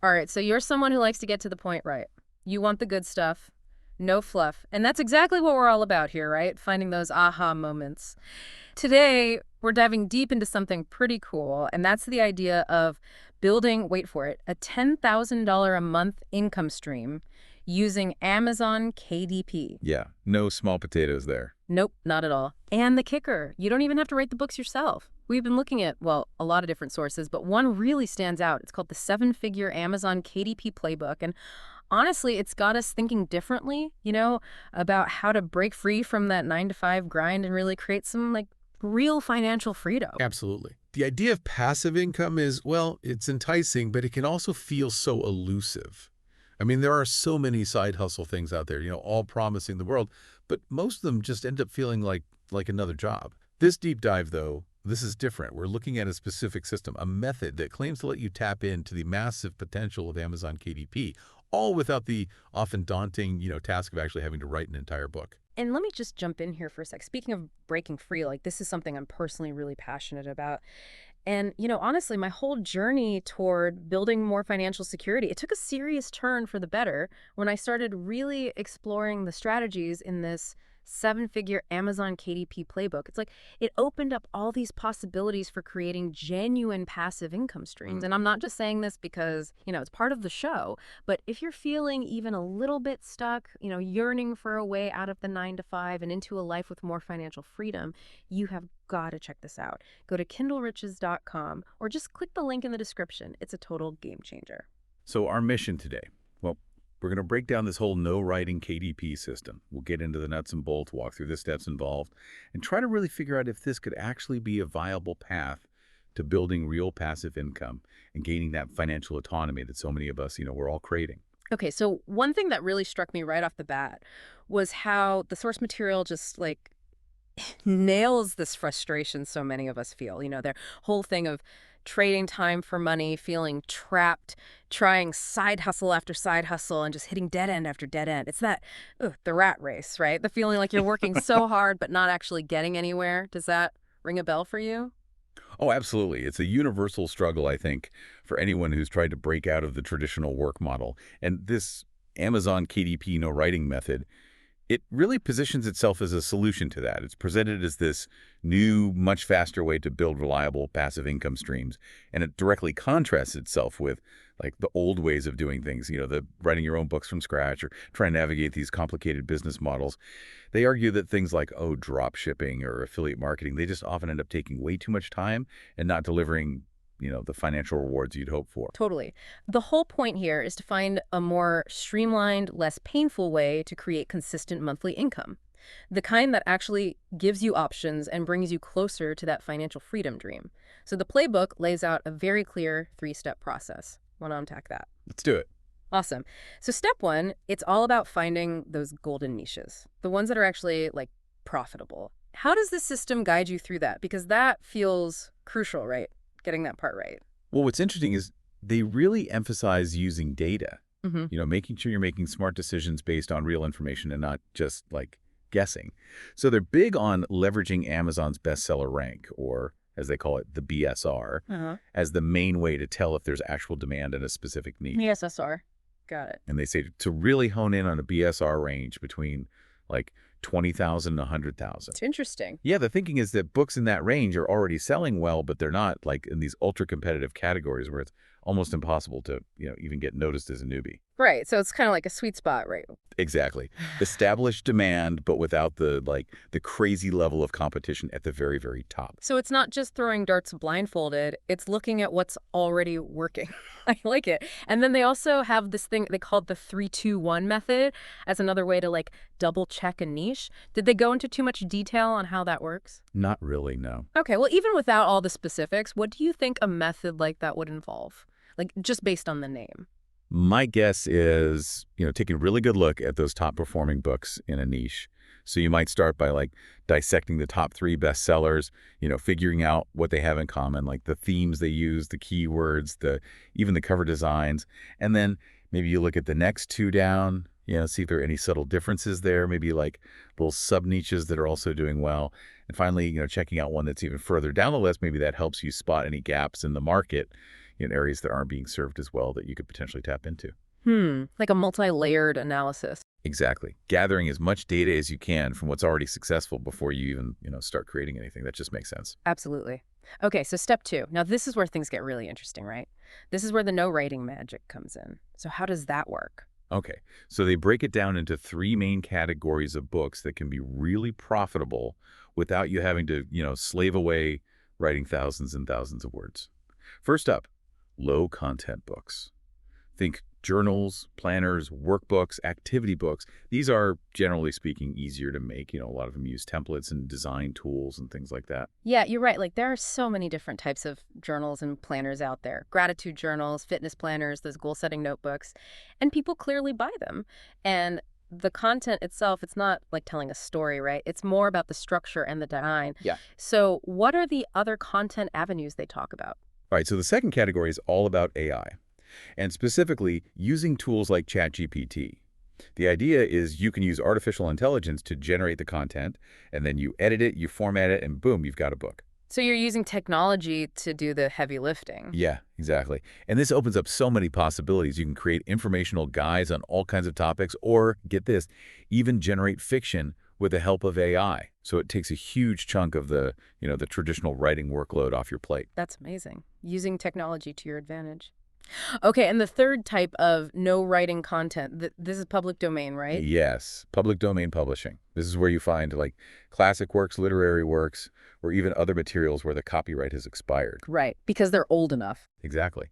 All right, so you're someone who likes to get to the point, right? You want the good stuff, no fluff. And that's exactly what we're all about here, right? Finding those aha moments. Today, we're diving deep into something pretty cool, and that's the idea of building, wait for it, a $10,000 a month income stream using Amazon KDP. Yeah, no small potatoes there. Nope, not at all. And the kicker, you don't even have to write the books yourself. We've been looking at, well, a lot of different sources, but one really stands out. It's called the Seven-Figure Amazon KDP Playbook. And honestly, it's got us thinking differently, about how to break free from that 9 to 5 grind and really create some, real financial freedom. Absolutely. The idea of passive income is, well, it's enticing, but it can also feel so elusive. I mean, there are so many side hustle things out there, all promising the world, but most of them just end up feeling like another job. This deep dive, though, this is different. We're looking at a specific system, a method that claims to let you tap into the massive potential of Amazon KDP, all without the often daunting, task of actually having to write an entire book. And let me just jump in here for a sec. Speaking of breaking free, this is something I'm personally really passionate about. And, honestly, my whole journey toward building more financial security, it took a serious turn for the better when I started really exploring the strategies in this 7-figure Amazon KDP playbook. It's like it opened up all these possibilities for creating genuine passive income streams. And I'm not just saying this because, it's part of the show, but if you're feeling even a little bit stuck, yearning for a way out of the 9 to 5 and into a life with more financial freedom, you have got to check this out. Go to kindleriches.com or just click the link in the description. It's a total game changer. So our mission today, well, we're going to break down this whole no-writing KDP system. We'll get into the nuts and bolts, walk through the steps involved, and try to really figure out if this could actually be a viable path to building real passive income and gaining that financial autonomy that so many of us, we're all craving. Okay, so one thing that really struck me right off the bat was how the source material just nails this frustration so many of us feel. Their whole thing of trading time for money, feeling trapped, trying side hustle after side hustle, and just hitting dead end after dead end. It's that, the rat race, right? The feeling like you're working so hard but not actually getting anywhere. Does that ring a bell for you? Oh, absolutely. It's a universal struggle, I think, for anyone who's tried to break out of the traditional work model. And this Amazon KDP no writing method, it really positions itself as a solution to that. It's presented as this new, much faster way to build reliable passive income streams. And it directly contrasts itself with the old ways of doing things, the writing your own books from scratch or trying to navigate these complicated business models. They argue that things like, drop shipping or affiliate marketing, they just often end up taking way too much time and not delivering the financial rewards you'd hope for. Totally. The whole point here is to find a more streamlined, less painful way to create consistent monthly income. The kind that actually gives you options and brings you closer to that financial freedom dream. So the playbook lays out a very clear 3-step process. Want to unpack that? Let's do it. Awesome. So step 1, it's all about finding those golden niches, the ones that are actually profitable. How does this system guide you through that? Because that feels crucial, right? Getting that part right. Well, what's interesting is they really emphasize using data, making sure you're making smart decisions based on real information and not just guessing. So they're big on leveraging Amazon's bestseller rank, or as they call it, the BSR, as the main way to tell if there's actual demand in a specific niche. BSSR. Got it. And they say to really hone in on a BSR range between 20,000 to 100,000. It's interesting. Yeah, the thinking is that books in that range are already selling well, but they're not in these ultra competitive categories where it's almost impossible to, even get noticed as a newbie. Right. So it's kind of like a sweet spot, right? Exactly. Established demand, but without the crazy level of competition at the very, very top. So it's not just throwing darts blindfolded. It's looking at what's already working. I like it. And then they also have this thing they call the 3-2-1 method as another way to double check a niche. Did they go into too much detail on how that works? Not really, no. Okay. Well, even without all the specifics, what do you think a method like that would involve? Just based on the name. My guess is, taking a really good look at those top performing books in a niche. So you might start by dissecting the top 3 bestsellers, figuring out what they have in common, the themes they use, the keywords, even the cover designs. And then maybe you look at the next 2 down, see if there are any subtle differences there, maybe little sub niches that are also doing well. And finally, checking out one that's even further down the list, maybe that helps you spot any gaps in the market, in areas that aren't being served as well that you could potentially tap into. Like a multi-layered analysis. Exactly. Gathering as much data as you can from what's already successful before you even, start creating anything. That just makes sense. Absolutely. Okay, so step 2. Now, this is where things get really interesting, right? This is where the no writing magic comes in. So how does that work? Okay, so they break it down into three main categories of books that can be really profitable without you having to, slave away writing thousands and thousands of words. First up, low content books. Think journals, planners, workbooks, activity books. These are, generally speaking, easier to make. A lot of them use templates and design tools and things like that. Yeah, you're right. Like there are so many different types of journals and planners out there. Gratitude journals, fitness planners, those goal-setting notebooks, and people clearly buy them. And the content itself, it's not like telling a story, right? It's more about the structure and the design. Yeah. So what are the other content avenues they talk about? All right, so the second category is all about AI, and specifically using tools like ChatGPT. The idea is you can use artificial intelligence to generate the content, and then you edit it, you format it, and boom, you've got a book. So you're using technology to do the heavy lifting. Yeah, exactly. And this opens up so many possibilities. You can create informational guides on all kinds of topics, or, get this, even generate fiction with the help of AI. So it takes a huge chunk of the traditional writing workload off your plate. That's amazing. Using technology to your advantage. Okay, and the third type of no writing content, this is public domain, right? Yes, public domain publishing. This is where you find like classic works, literary works, or even other materials where the copyright has expired. Right, because they're old enough. Exactly.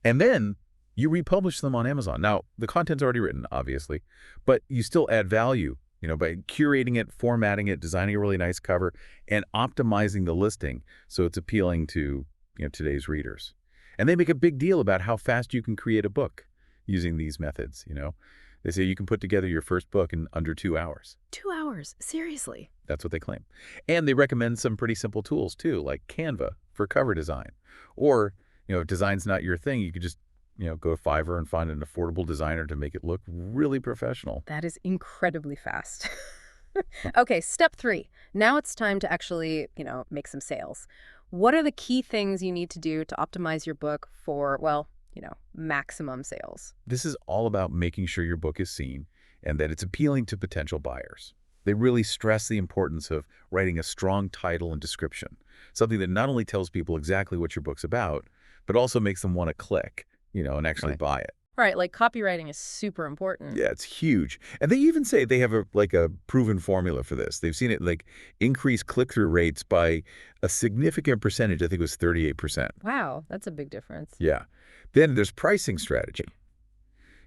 And then you republish them on Amazon. Now, the content's already written, obviously, but you still add value, by curating it, formatting it, designing a really nice cover, and optimizing the listing so it's appealing to, today's readers. And they make a big deal about how fast you can create a book using these methods. They say you can put together your first book in under 2 hours. 2 hours? Seriously? That's what they claim. And they recommend some pretty simple tools, too, like Canva for cover design. Or, if design's not your thing, you could just, go to Fiverr and find an affordable designer to make it look really professional. That is incredibly fast. Okay, step 3. Now it's time to actually, make some sales. What are the key things you need to do to optimize your book for, well, maximum sales? This is all about making sure your book is seen and that it's appealing to potential buyers. They really stress the importance of writing a strong title and description, something that not only tells people exactly what your book's about, but also makes them want to click, and actually buy it. Right, like copywriting is super important. Yeah, it's huge. And they even say they have a proven formula for this. They've seen it increase click-through rates by a significant percentage. I think it was 38%. Wow, that's a big difference. Yeah. Then there's pricing strategy.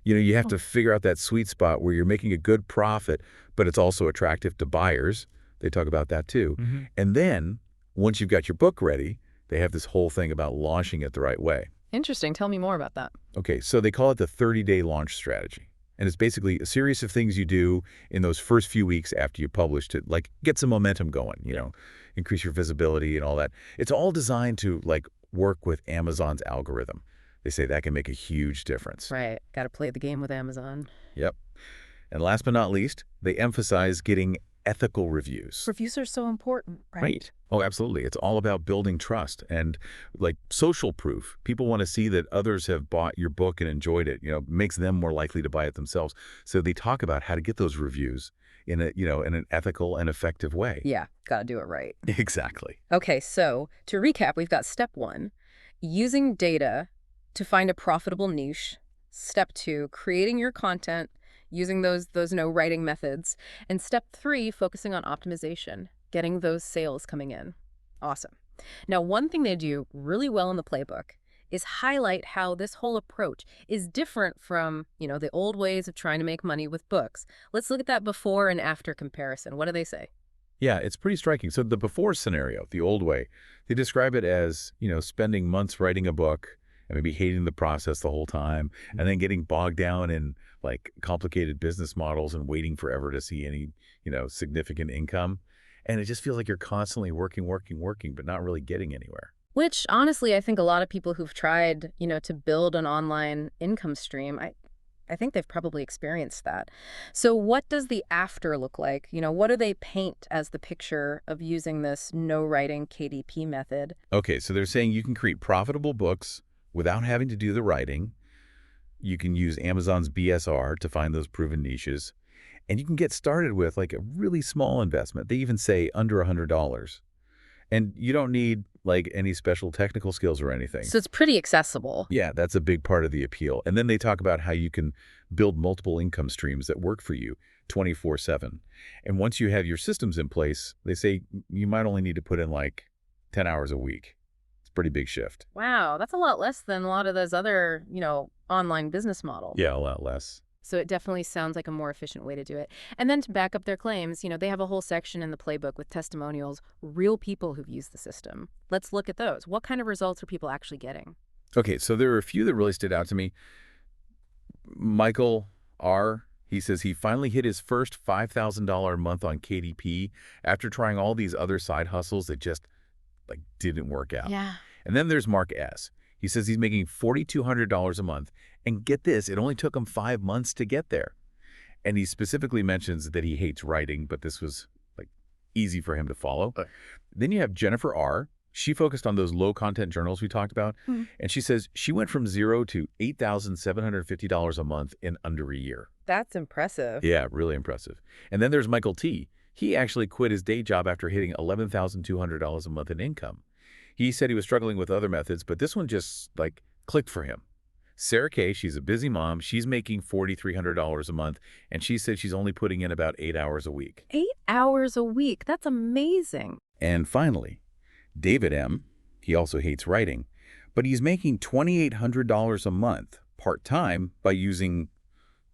You have to figure out that sweet spot where you're making a good profit, but it's also attractive to buyers. They talk about that too. And then once you've got your book ready, they have this whole thing about launching it the right way. Interesting. Tell me more about that. Okay, so they call it the 30-day launch strategy. And it's basically a series of things you do in those first few weeks after you publish to get some momentum going, increase your visibility and all that. It's all designed to work with Amazon's algorithm. They say that can make a huge difference. Right. Got to play the game with Amazon. Yep. And last but not least, they emphasize getting ethical reviews. Reviews are so important, right? Oh, absolutely. It's all about building trust and social proof. People want to see that others have bought your book and enjoyed it, makes them more likely to buy it themselves. So they talk about how to get those reviews in an ethical and effective way. Yeah, got to do it right. Exactly. Okay, so to recap, we've got step 1, using data to find a profitable niche. Step 2, creating your content using those no writing methods. And step 3, focusing on optimization, getting those sales coming in. Awesome. Now, one thing they do really well in the playbook is highlight how this whole approach is different from, the old ways of trying to make money with books. Let's look at that before and after comparison. What do they say? Yeah, it's pretty striking. So the before scenario, the old way, they describe it as, spending months writing a book and maybe hating the process the whole time and then getting bogged down in complicated business models and waiting forever to see any, significant income. And it just feels like you're constantly working, but not really getting anywhere. Which, honestly, I think a lot of people who've tried, to build an online income stream, I think they've probably experienced that. So what does the after look like? What do they paint as the picture of using this no writing KDP method? Okay, so they're saying you can create profitable books without having to do the writing. You can use Amazon's BSR to find those proven niches. And you can get started with like a really small investment. They even say under $100. And you don't need like any special technical skills or anything. So it's pretty accessible. Yeah, that's a big part of the appeal. And then they talk about how you can build multiple income streams that work for you 24/7. And once you have your systems in place, they say you might only need to put in like 10 hours a week. It's a pretty big shift. Wow, that's a lot less than a lot of those other, online business models. Yeah, a lot less. So it definitely sounds like a more efficient way to do it. And then to back up their claims, they have a whole section in the playbook with testimonials, real people who've used the system. Let's look at those. What kind of results are people actually getting? Okay, so there are a few that really stood out to me. Michael R., he says he finally hit his first $5,000 a month on KDP after trying all these other side hustles that just like didn't work out. Yeah. And then there's Mark S. He says he's making $4,200 a month. And get this, it only took him 5 months to get there. And he specifically mentions that he hates writing, but this was like easy for him to follow. Then you have Jennifer R. She focused on those low-content journals we talked about. And she says she went from $0 to $8,750 a month in under a year. That's impressive. Yeah, really impressive. And then there's Michael T. He actually quit his day job after hitting $11,200 a month in income. He said he was struggling with other methods, but this one just like clicked for him. Sarah K., she's a busy mom. She's making $4,300 a month, and she said she's only putting in about 8 hours a week. 8 hours a week. That's amazing. And finally, David M., he also hates writing, but he's making $2,800 a month part-time by using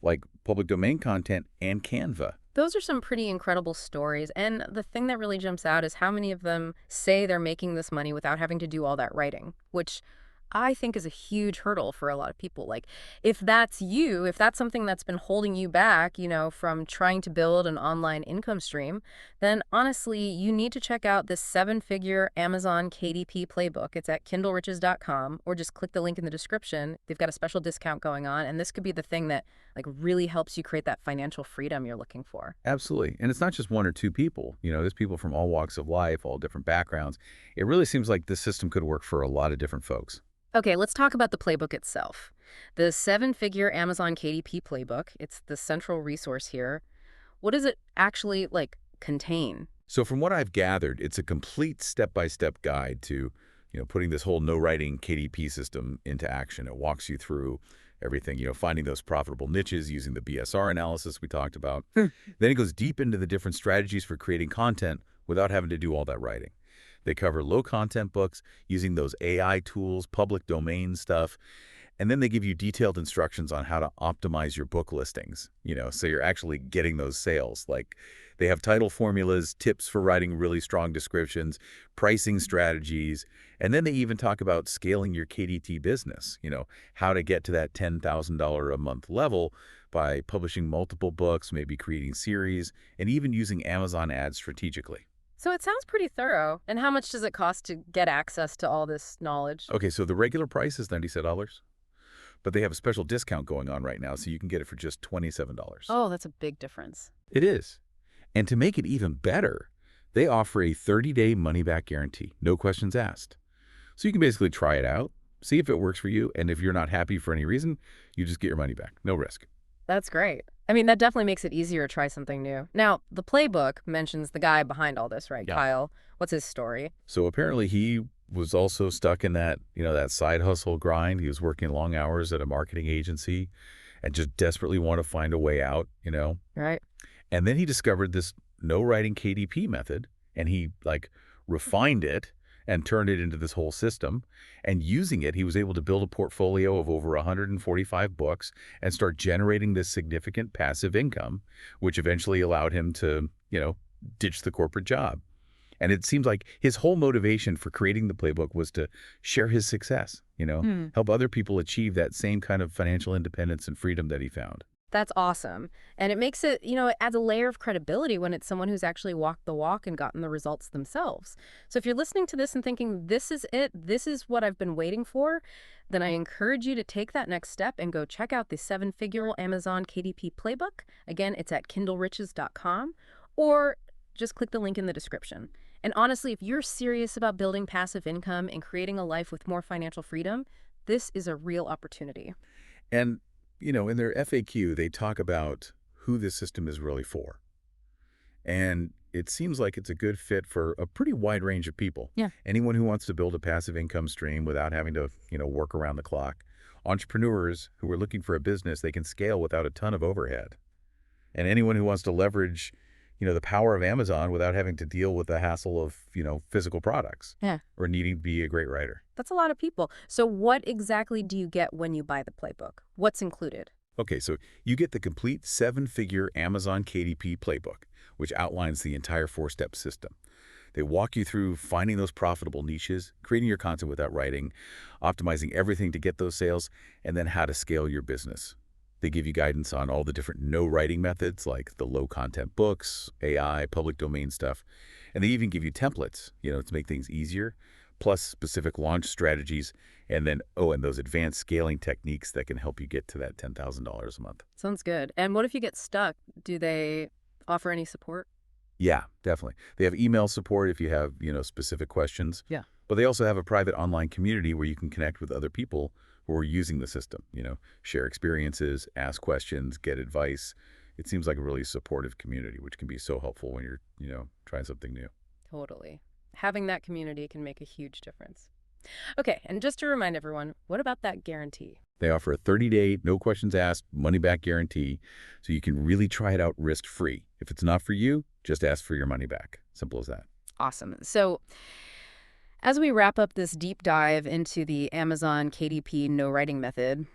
like public domain content and Canva. Those are some pretty incredible stories. And the thing that really jumps out is how many of them say they're making this money without having to do all that writing, which I think is a huge hurdle for a lot of people. Like, if that's you, if that's something that's been holding you back, from trying to build an online income stream, then honestly, you need to check out this 7-figure Amazon KDP playbook. It's at kindleriches.com, or just click the link in the description. They've got a special discount going on, and this could be the thing that really helps you create that financial freedom you're looking for. Absolutely. And it's not just one or two people. There's people from all walks of life, all different backgrounds. It really seems like this system could work for a lot of different folks. Okay, let's talk about the playbook itself. The 7-figure Amazon KDP playbook, it's the central resource here. What does it actually, contain? So from what I've gathered, it's a complete step-by-step guide to, putting this whole no-writing KDP system into action. It walks you through everything, finding those profitable niches using the BSR analysis we talked about. Then it goes deep into the different strategies for creating content without having to do all that writing. They cover low-content books using those AI tools, public domain stuff, and then they give you detailed instructions on how to optimize your book listings, so you're actually getting those sales. Like, they have title formulas, tips for writing really strong descriptions, pricing strategies, and then they even talk about scaling your KDT business, how to get to that $10,000 a month level by publishing multiple books, maybe creating series, and even using Amazon ads strategically. So it sounds pretty thorough. And how much does it cost to get access to all this knowledge? Okay, so the regular price is $97, but they have a special discount going on right now, so you can get it for just $27. Oh, that's a big difference. It is. And to make it even better, they offer a 30-day money-back guarantee, no questions asked. So you can basically try it out, see if it works for you, and if you're not happy for any reason, you just get your money back, no risk. That's great. I mean, that definitely makes it easier to try something new. Now, the playbook mentions the guy behind all this, right? Yeah. Kyle. What's his story? So apparently he was also stuck in that, that side hustle grind. He was working long hours at a marketing agency and just desperately wanted to find a way out, Right. And then he discovered this no-writing KDP method, and he refined it and turned it into this whole system. And using it, he was able to build a portfolio of over 145 books and start generating this significant passive income, which eventually allowed him to, ditch the corporate job. And it seems like his whole motivation for creating the playbook was to share his success, help other people achieve that same kind of financial independence and freedom that he found. That's awesome. And it makes it, it adds a layer of credibility when it's someone who's actually walked the walk and gotten the results themselves. So if you're listening to this and thinking, this is it, this is what I've been waiting for, then I encourage you to take that next step and go check out the 7-figure Amazon KDP playbook. Again, it's at kindleriches.com, or just click the link in the description. And honestly, if you're serious about building passive income and creating a life with more financial freedom, This is a real opportunity. And, in their FAQ, they talk about who this system is really for. And it seems like it's a good fit for a pretty wide range of people. Yeah. Anyone who wants to build a passive income stream without having to, work around the clock. Entrepreneurs who are looking for a business they can scale without a ton of overhead. And anyone who wants to leverage, the power of Amazon without having to deal with the hassle of, physical products Yeah. or needing to be a great writer. That's a lot of people. So what exactly do you get when you buy the playbook? What's included? Okay, so you get the complete seven-figure Amazon KDP playbook, which outlines the entire four-step system. They walk you through finding those profitable niches, creating your content without writing, optimizing everything to get those sales, and then how to scale your business. They give you guidance on all the different no-writing methods like the low-content books, AI, public domain stuff. And they even give you templates, to make things easier, plus specific launch strategies, and then, and those advanced scaling techniques that can help you get to that $10,000 a month. Sounds good. And what if you get stuck? Do they offer any support? Yeah, definitely. They have email support if you have, specific questions. Yeah. But they also have a private online community where you can connect with other people who are using the system, share experiences, ask questions, get advice. It seems like a really supportive community, which can be so helpful when you're, trying something new. Totally. Having that community can make a huge difference. Okay, and just to remind everyone, what about that guarantee? They offer a 30-day, no questions asked, money-back guarantee, so you can really try it out risk-free. If it's not for you, just ask for your money back. Simple as that. Awesome. So as we wrap up this deep dive into the Amazon KDP no writing method,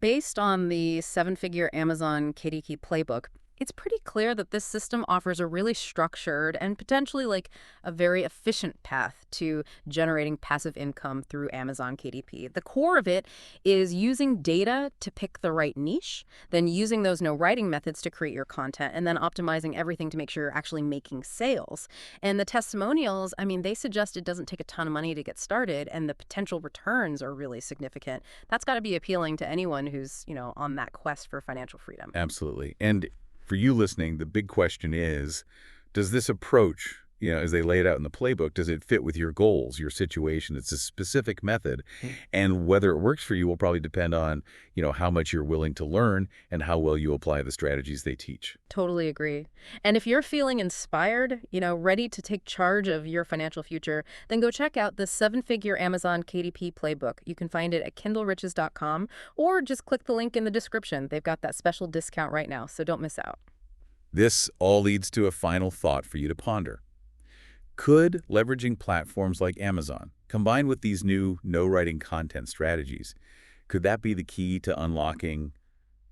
based on the seven-figure Amazon KDP playbook, it's pretty clear that this system offers a really structured and potentially like a very efficient path to generating passive income through Amazon KDP. The core of it is using data to pick the right niche, then using those no writing methods to create your content, and then optimizing everything to make sure you're actually making sales. And the testimonials, I mean, they suggest it doesn't take a ton of money to get started, and the potential returns are really significant. That's got to be appealing to anyone who's, on that quest for financial freedom. Absolutely. And for you listening, the big question is, does this approach, as they lay it out in the playbook, does it fit with your goals, your situation? It's a specific method. And whether it works for you will probably depend on, how much you're willing to learn and how well you apply the strategies they teach. Totally agree. And if you're feeling inspired, ready to take charge of your financial future, then go check out the seven-figure Amazon KDP playbook. You can find it at kindleriches.com or just click the link in the description. They've got that special discount right now, so don't miss out. This all leads to a final thought for you to ponder. Could leveraging platforms like Amazon, combined with these new no-writing content strategies, could that be the key to unlocking,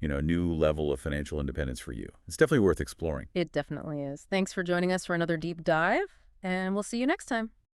a new level of financial independence for you? It's definitely worth exploring. It definitely is. Thanks for joining us for another deep dive, and we'll see you next time.